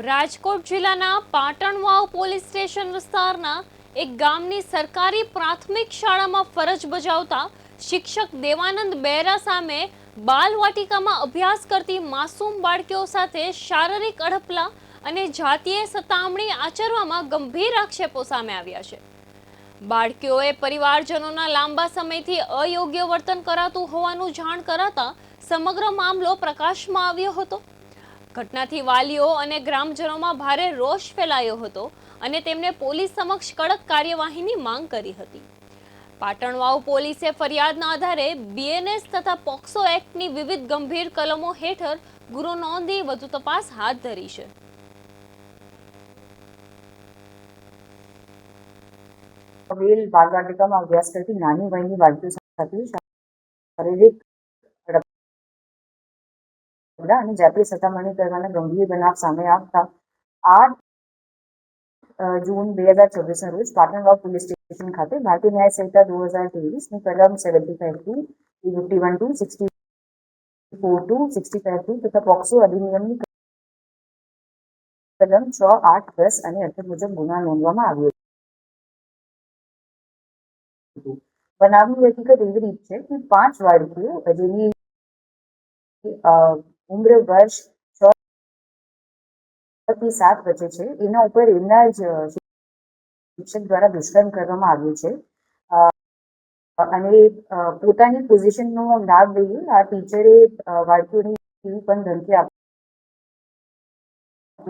રાજકોટ જિલ્લાના Patanvav police station વિસ્તારના એક ગામની સરકારી પ્રાથમિક શાળામાં ફરજ બજાવતા શિક્ષક દેવાનંદ બેરા સામે બાલવાટિકામાં અભ્યાસ કરતી માસૂમ બાળકીઓ સાથે શારીરિક અડપલા અને જાતીય સતામણી આચરવામાં ગંભીર આક્ષેપો સામે આવ્યા છે। બાળકીઓએ પરિવારજનોના લાંબા સમયથી અયોગ્ય વર્તન કરાતું હોવાનું જાણ કરાતા સમગ્ર મામલો પ્રકાશમાં આવ્યો હતો। ઘટનાથી વાલીઓ અને ગ્રામજનોમાં ભારે રોષ ફેલાયો હતો અને તેમને પોલીસ સમક્ષ કડક કાર્યવાહીની માંગ કરી હતી। પાટણવાવ પોલીસે ફરિયાદના આધારે બીએનએસ તથા પોક્સો એક્ટની વિવિધ ગંભીર કલમો હેઠળ ગુનો નોંધી વધુ તપાસ હાથ ધરી છે। વેલ બાલવાટિકામાં અભ્યાસ કરતી નાની વયની બાળકીઓ સાથે શારીરિક અને જાતીય સતામણી કરવાના ગંભીર બનાવ સામે આવતા 8 જૂન 2024 ના રોજ પાટણવાવ પોલીસ સ્ટેશન ખાતે ભારતીય ન્યાય સંહિતા 2023 ની કલમ 75(2), 51(2), 64(2), 65(2) તથા પોક્સો અધિનિયમની કલમ 6, 8, 10 અને 18 મુજબ ગુનો નોંધવામાં આવ્યો હતો। બનાવની હકીકત એવી રીત છે કે 5 બાળકીઓ જેની ઉમ્ર વર્ષ 6 થી 7 વચ્ચે છે એના ઉપર એમના જ શિક્ષક દ્વારા દુષ્કર્મ કરવામાં આવ્યું છે અને પોતાની પોઝિશનનો લાભ લઈ આ ટીચરે બાળકીઓની એવી પણ ધમકી આપતું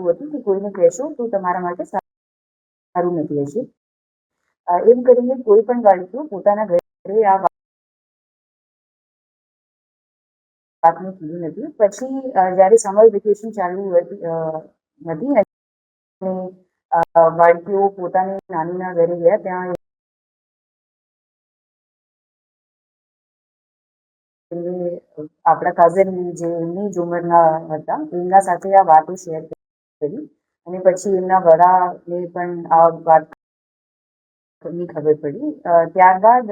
હતું કે કોઈને કહેશો તો તમારા માટે સારું નથી રહેશે। એમ કરીને કોઈ પણ બાળકીઓ પોતાના ઘરે આ વાતને કીધી નથી। પછી જ્યારે સમર વેકેશન ચાલુ હતી અને બાળકીઓ પોતાની નાનીના ઘરે ગયા ત્યાં આપણા કઝન જે એમની જ ઉંમરના હતા એમના સાથે આ વાતો શેર કરી અને પછી એમના વડાને પણ આ વાતની ખબર પડી। ત્યારબાદ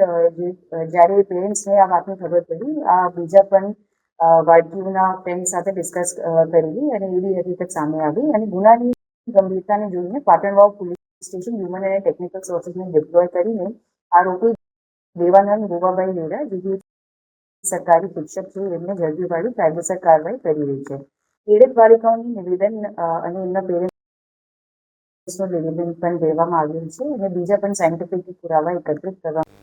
જ્યારે પેરેન્ટ્સને આ વાતની ખબર પડી આ બીજા પણ બાળકીઓના ફ્રેન્ડ સાથે ડિસ્કસ કરી અને એવી હકીકત સામે આવી અને ગુનાની ગંભીરતાને જોઈને પાટણવાવ પોલીસ સ્ટેશન હ્યુમન અને ટેકનિકલ સોર્સિસને ડિપ્લોય કરીને આરોપી દેવાનંદ ગોવાભાઈ બેરા જે સરકારી શિક્ષક છે એમને ઝડપી પાડી કાયદેસર કાર્યવાહી કરી રહી છે। પીડિત બાલિકાઓની નિવેદન અને એમના પેરેન્ટ્સનું નિવેદન પણ દેવામાં આવ્યું છે અને બીજા પણ સાયન્ટિફિક પુરાવા એકત્રિત કરવામાં